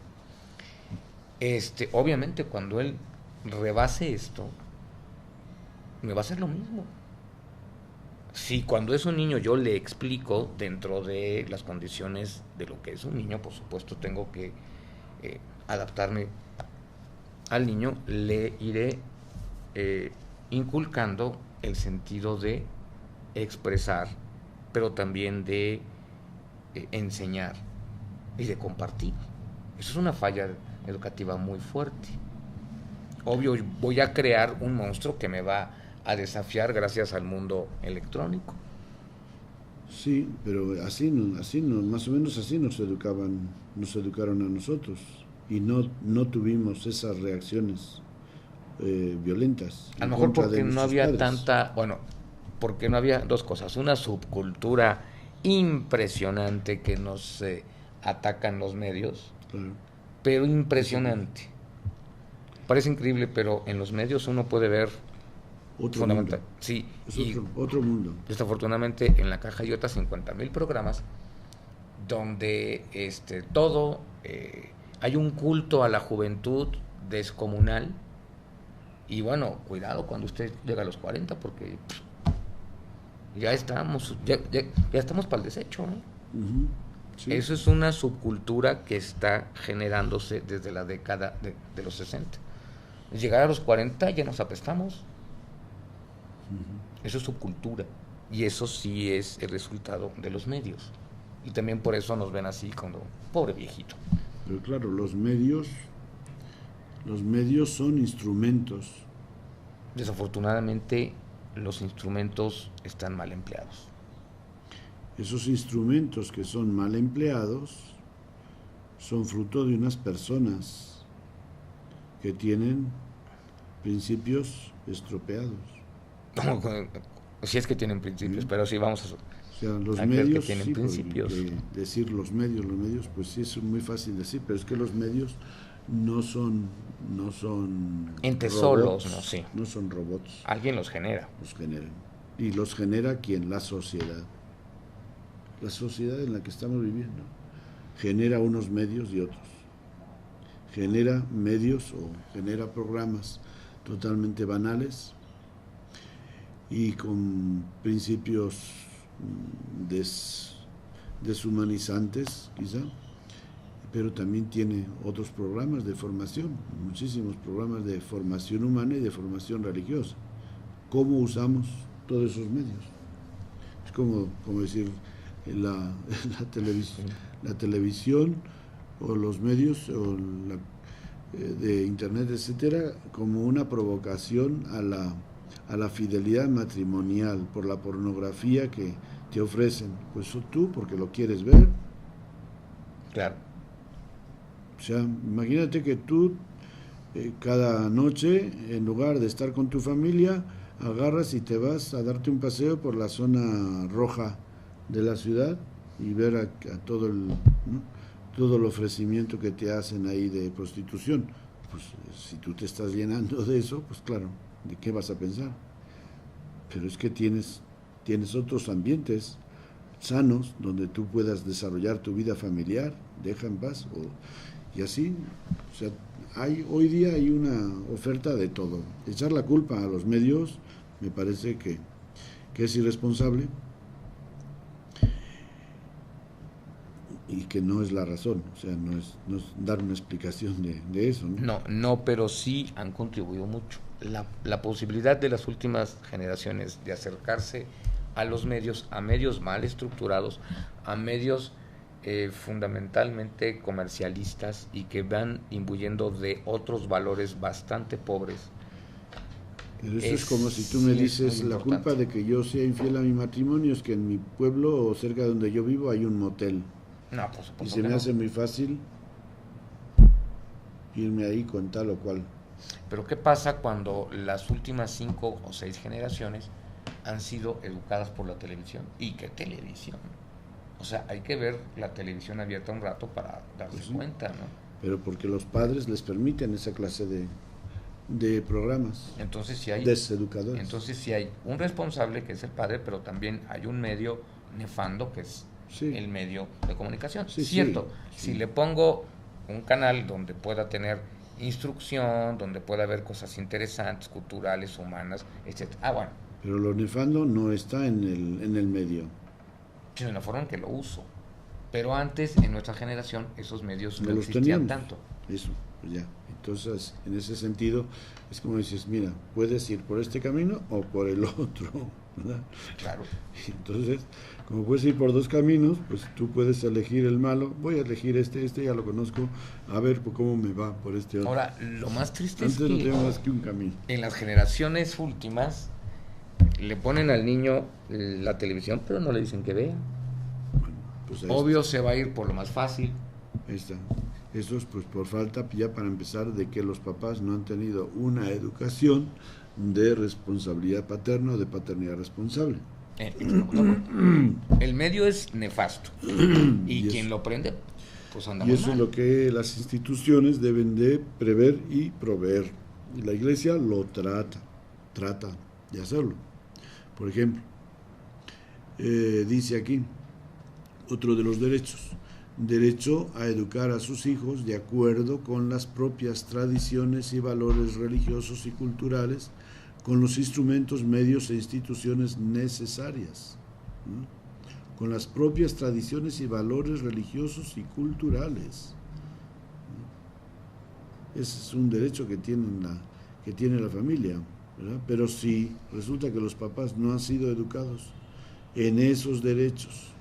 obviamente cuando él rebase esto, me va a hacer lo mismo. Si cuando es un niño yo le explico dentro de las condiciones de lo que es un niño, por supuesto tengo que adaptarme al niño, le iré inculcando el sentido de expresar, pero también de enseñar y de compartir. Eso es una falla educativa muy fuerte. Obvio, voy a crear un monstruo que me va a desafiar gracias al mundo electrónico. Sí, pero así más o menos así nos educaron a nosotros y no tuvimos esas reacciones violentas. A lo mejor porque no había porque no había dos cosas, una subcultura impresionante que nos atacan los medios, claro, pero impresionante. Parece increíble, pero en los medios uno puede ver otro mundo. Sí, es otro mundo. Desafortunadamente en la caja hay otras 50,000 programas donde todo hay un culto a la juventud descomunal, y bueno, cuidado cuando usted llega a los 40 porque ya estamos para el desecho, ¿no? Uh-huh. Sí. Eso es una subcultura que está generándose desde la década de los 60. Llegar a los 40 ya nos apestamos. Uh-huh. Eso es subcultura. Y eso sí es el resultado de los medios. Y también por eso nos ven así como pobre viejito. Pero claro, los medios son instrumentos. Desafortunadamente, los instrumentos están mal empleados. Esos instrumentos que son mal empleados son fruto de unas personas que tienen principios estropeados. Si es que tienen principios, ¿sí? Pero sí vamos a... O sea, los medios, que tienen principios. Decir los medios, pues sí es muy fácil decir, pero es que los medios no son, no son entes robots, solos, no sé. no son robots, Alguien los genera. los generan. Y los genera ¿quién? La sociedad. La sociedad en la que estamos viviendo. Genera unos medios y otros. Genera medios o genera programas totalmente banales y con principios deshumanizantes, quizá, pero también tiene otros programas de formación, muchísimos programas de formación humana y de formación religiosa. ¿Cómo usamos todos esos medios? Es como decir, la, la televisión o los medios o de internet, etcétera, como una provocación a la fidelidad matrimonial por la pornografía que te ofrecen. Pues tú, porque lo quieres ver. Claro. O sea, imagínate que tú cada noche, en lugar de estar con tu familia, agarras y te vas a darte un paseo por la zona roja de la ciudad y ver a todo ¿no? todo el ofrecimiento que te hacen ahí de prostitución. Pues si tú te estás llenando de eso, pues claro, ¿de qué vas a pensar? Pero es que tienes otros ambientes sanos donde tú puedas desarrollar tu vida familiar, deja en paz, y así, o sea, hoy día hay una oferta de todo. Echar la culpa a los medios me parece que es irresponsable y que no es la razón, o sea, no es dar una explicación de eso, ¿no? No, pero sí han contribuido mucho. La posibilidad de las últimas generaciones de acercarse a medios mal estructurados, a medios fundamentalmente comercialistas y que van imbuyendo de otros valores bastante pobres. Pero eso es como si tú me dices, la culpa de que yo sea infiel a mi matrimonio es que en mi pueblo o cerca de donde yo vivo hay un motel. No, por supuesto. Y se me hace muy fácil irme ahí con tal o cual. Pero ¿qué pasa cuando las últimas 5 o 6 generaciones han sido educadas por la televisión? ¿Y qué televisión? O sea, hay que ver la televisión abierta un rato para darse Pues sí, cuenta, ¿no? pero porque los padres les permiten esa clase de programas Entonces sí hay, deseducadores. entonces sí hay un responsable que es el padre, pero también hay un medio nefando que es Sí. el medio de comunicación. Sí, Cierto, sí. si le pongo un canal donde pueda tener instrucción, donde pueda haber cosas interesantes, culturales, humanas, etc. Bueno, Pero lo nefando no está en el medio. sino en la forma en que lo uso. Pero antes, en nuestra generación, esos medios no los existían teníamos. tanto. Eso, pues ya. Entonces, en ese sentido, es como dices, mira, puedes ir por este camino o por el otro, ¿verdad? Claro. Y entonces, como puedes ir por dos caminos, pues tú puedes elegir el malo. Voy a elegir este ya lo conozco, a ver pues, cómo me va por este otro. Ahora, lo más triste Antes es no que tengo más que un camino. en las generaciones últimas le ponen al niño la televisión, pero no le dicen que vea. Bueno, pues ahí Obvio se va a ir por lo más fácil. Ahí está. Eso es pues por falta, ya para empezar, de que los papás no han tenido una educación de responsabilidad paterna o de paternidad responsable. El medio es nefasto. Y quien lo prende, pues anda Y muy eso es mal. lo que las instituciones deben de prever y proveer. Y la iglesia lo trata de hacerlo. Por ejemplo, dice aquí, otro de los derechos, derecho a educar a sus hijos de acuerdo con las propias tradiciones y valores religiosos y culturales, con los instrumentos, medios e instituciones necesarias, ¿no? Con las propias tradiciones y valores religiosos y culturales. Ese es un derecho que tiene la familia, ¿verdad? Pero si resulta que los papás no han sido educados en esos derechos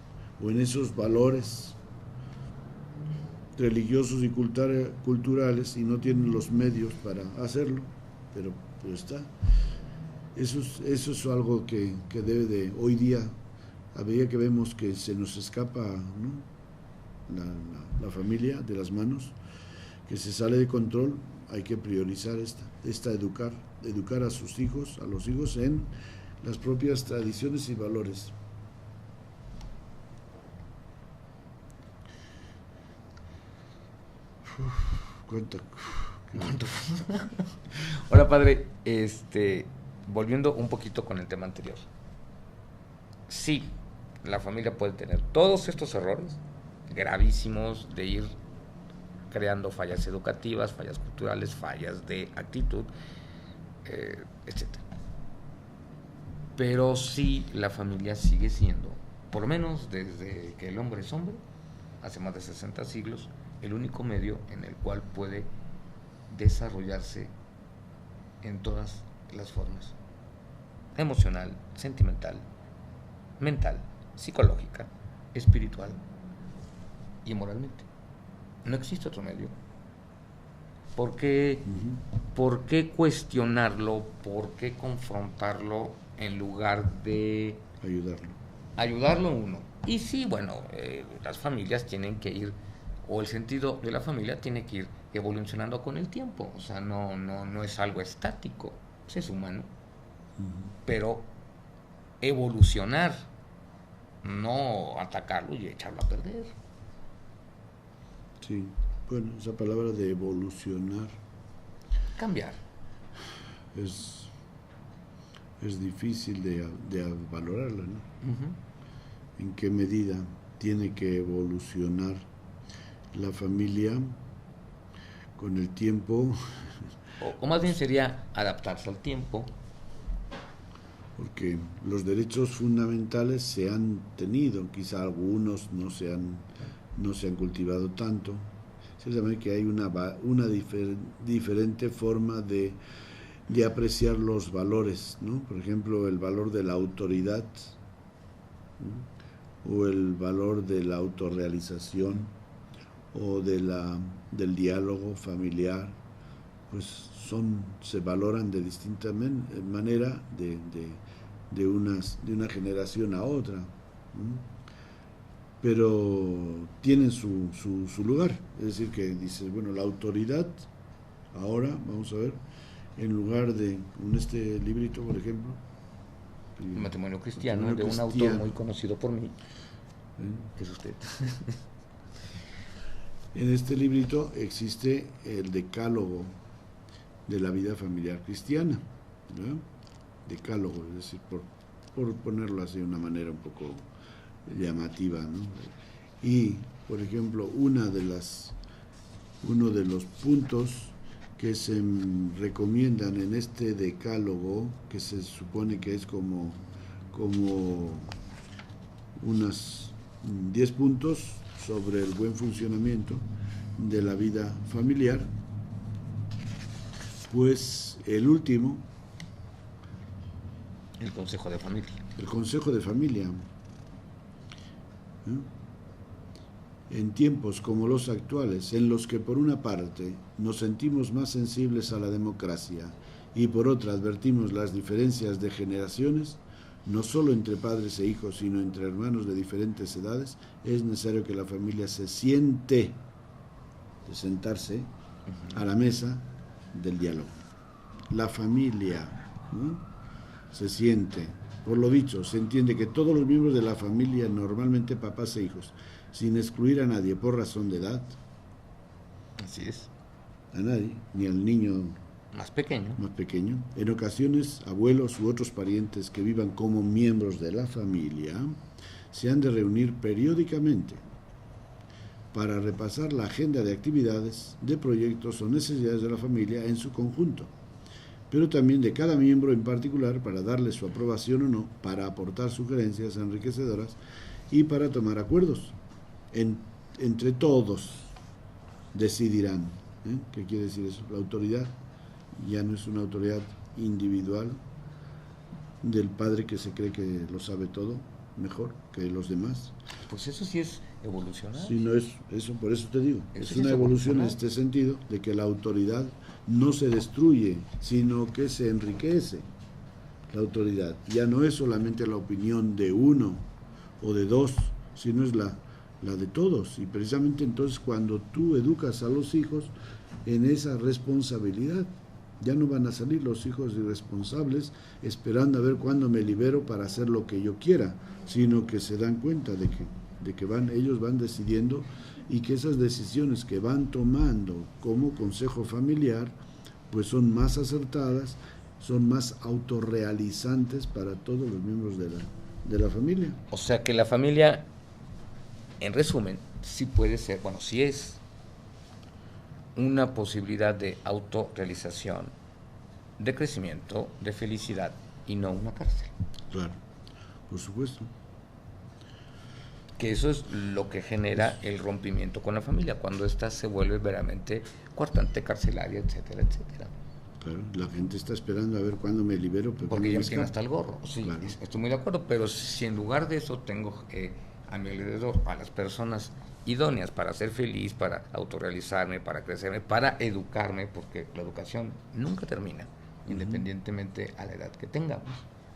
o en esos valores religiosos y culturales y no tienen los medios para hacerlo, pero pues está. Eso es algo que debe de, hoy día, a medida que vemos que se nos escapa, ¿no? la familia de las manos, que se sale de control, hay que priorizar educar a sus hijos, a los hijos en las propias tradiciones y valores. ¿Cuánto? ¿Cuánto? Ahora, padre, volviendo un poquito con el tema anterior. Sí, la familia puede tener todos estos errores gravísimos de ir creando fallas educativas, fallas culturales, fallas de actitud, etcétera. Pero sí, la familia sigue siendo, por lo menos desde que el hombre es hombre, hace más de 60 siglos, el único medio en el cual puede desarrollarse en todas las formas: emocional, sentimental, mental, psicológica, espiritual y moralmente. No existe otro medio. ¿Por qué cuestionarlo? ¿Por qué confrontarlo en lugar de ayudarlo uno? Y sí, bueno, las familias tienen que ir, o el sentido de la familia tiene que ir evolucionando con el tiempo. O sea, no es algo estático, pues es humano. Pero evolucionar, no atacarlo y echarlo a perder. Sí, bueno, esa palabra de evolucionar. Cambiar. Es difícil de valorarla, ¿no? ¿En qué medida tiene que evolucionar la familia con el tiempo? O más bien sería adaptarse al tiempo. Porque los derechos fundamentales se han tenido, quizá algunos no se han cultivado tanto. Ciertamente que hay una diferente forma de apreciar los valores, ¿no? Por ejemplo, el valor de la autoridad, ¿no? O el valor de la autorrealización, o del diálogo familiar, pues se valoran de distinta manera de una generación a otra, ¿no? Pero tienen su lugar. Es decir, que dices, bueno, la autoridad, ahora, vamos a ver, en lugar de este librito, por ejemplo, El matrimonio cristiano, de un autor muy conocido por mí, que es usted. En este librito existe el decálogo de la vida familiar cristiana, ¿no? Decálogo, es decir, por ponerlo así de una manera un poco llamativa, ¿no? Y, por ejemplo, uno de los puntos que se recomiendan en este decálogo, que se supone que es como unos 10 puntos sobre el buen funcionamiento de la vida familiar, pues el último, el consejo de familia. El consejo de familia. En tiempos como los actuales, en los que por una parte nos sentimos más sensibles a la democracia y por otra advertimos las diferencias de generaciones, no solo entre padres e hijos, sino entre hermanos de diferentes edades, es necesario que la familia se siente, de sentarse a la mesa del diálogo. La familia, ¿no?, se siente. Por lo dicho, se entiende que todos los miembros de la familia, normalmente papás e hijos, sin excluir a nadie por razón de edad, así es, a nadie, ni al niño más pequeño, en ocasiones abuelos u otros parientes que vivan como miembros de la familia, se han de reunir periódicamente para repasar la agenda de actividades, de proyectos o necesidades de la familia en su conjunto, pero también de cada miembro en particular para darle su aprobación o no, para aportar sugerencias enriquecedoras y para tomar acuerdos. Entre todos decidirán. ¿Qué quiere decir eso? La autoridad ya no es una autoridad individual del padre que se cree que lo sabe todo mejor que los demás. Pues eso sí es evolucionar. Sí, no es eso, por eso te digo, es una evolución en este sentido, de que la autoridad no se destruye, sino que se enriquece. La autoridad ya no es solamente la opinión de uno o de dos, sino es la de todos. Y precisamente entonces cuando tú educas a los hijos en esa responsabilidad, ya no van a salir los hijos irresponsables esperando a ver cuándo me libero para hacer lo que yo quiera, sino que se dan cuenta de que ellos van decidiendo y que esas decisiones que van tomando como consejo familiar pues son más acertadas, son más autorrealizantes para todos los miembros de la familia. O sea que la familia, en resumen, sí puede ser, bueno, sí es una posibilidad de autorrealización, de crecimiento, de felicidad y no una cárcel. Claro, por supuesto. Que eso es lo que genera el rompimiento con la familia, cuando ésta se vuelve verdaderamente coartante, carcelaria, etcétera, etcétera. Claro, la gente está esperando a ver cuándo me libero. Pero porque ya me tiene hasta el gorro. Sí, claro. Estoy muy de acuerdo, pero si en lugar de eso tengo a mi alrededor a las personas idóneas para ser feliz, para autorrealizarme, para crecerme, para educarme, porque la educación nunca termina, independientemente a la edad que tengamos,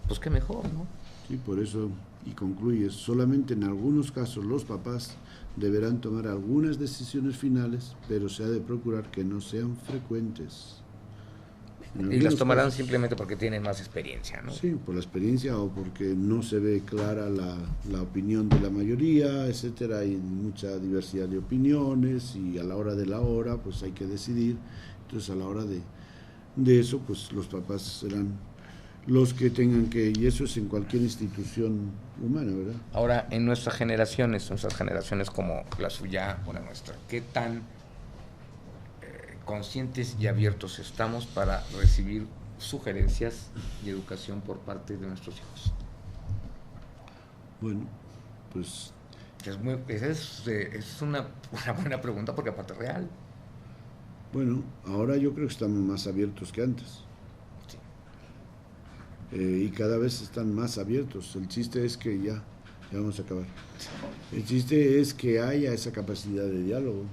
pues qué mejor, ¿no? Sí, por eso, y concluye, solamente en algunos casos los papás deberán tomar algunas decisiones finales, pero se ha de procurar que no sean frecuentes. Y las tomarán casos, simplemente porque tienen más experiencia, ¿no? Sí, por la experiencia o porque no se ve clara la opinión de la mayoría, etcétera. Hay mucha diversidad de opiniones y a la hora de la hora, pues hay que decidir. Entonces, a la hora de eso, pues los papás serán los que tengan que, y eso es en cualquier institución humana, ¿verdad? Ahora, en nuestras generaciones como la suya o la nuestra, ¿qué tan conscientes y abiertos estamos para recibir sugerencias y educación por parte de nuestros hijos? Bueno, pues es una buena pregunta, porque aparte es real. Bueno, ahora yo creo que estamos más abiertos que antes. Sí. Y cada vez están más abiertos. El chiste es que ya vamos a acabar. El chiste es que haya esa capacidad de diálogo.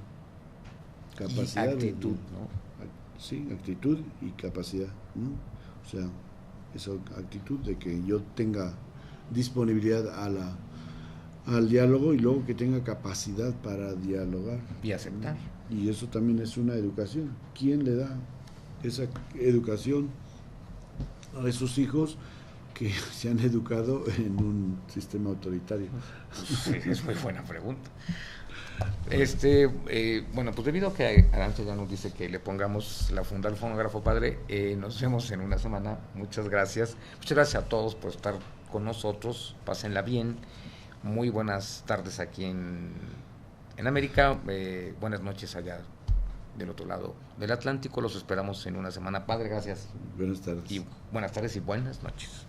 Capacidad y actitud, ¿no? Sí, actitud y capacidad, ¿no? O sea, esa actitud de que yo tenga disponibilidad al diálogo y luego que tenga capacidad para dialogar. Y aceptar. ¿No? Y eso también es una educación. ¿Quién le da esa educación a esos hijos que se han educado en un sistema autoritario? Sí, es muy buena pregunta. Bueno, pues debido a que Arantxa ya nos dice que le pongamos la funda al fonógrafo padre, nos vemos en una semana. Muchas gracias. Muchas gracias a todos por estar con nosotros. Pásenla bien. Muy buenas tardes aquí en América. Buenas noches allá del otro lado del Atlántico. Los esperamos en una semana. Padre, gracias. Buenas tardes. Y buenas tardes y buenas noches.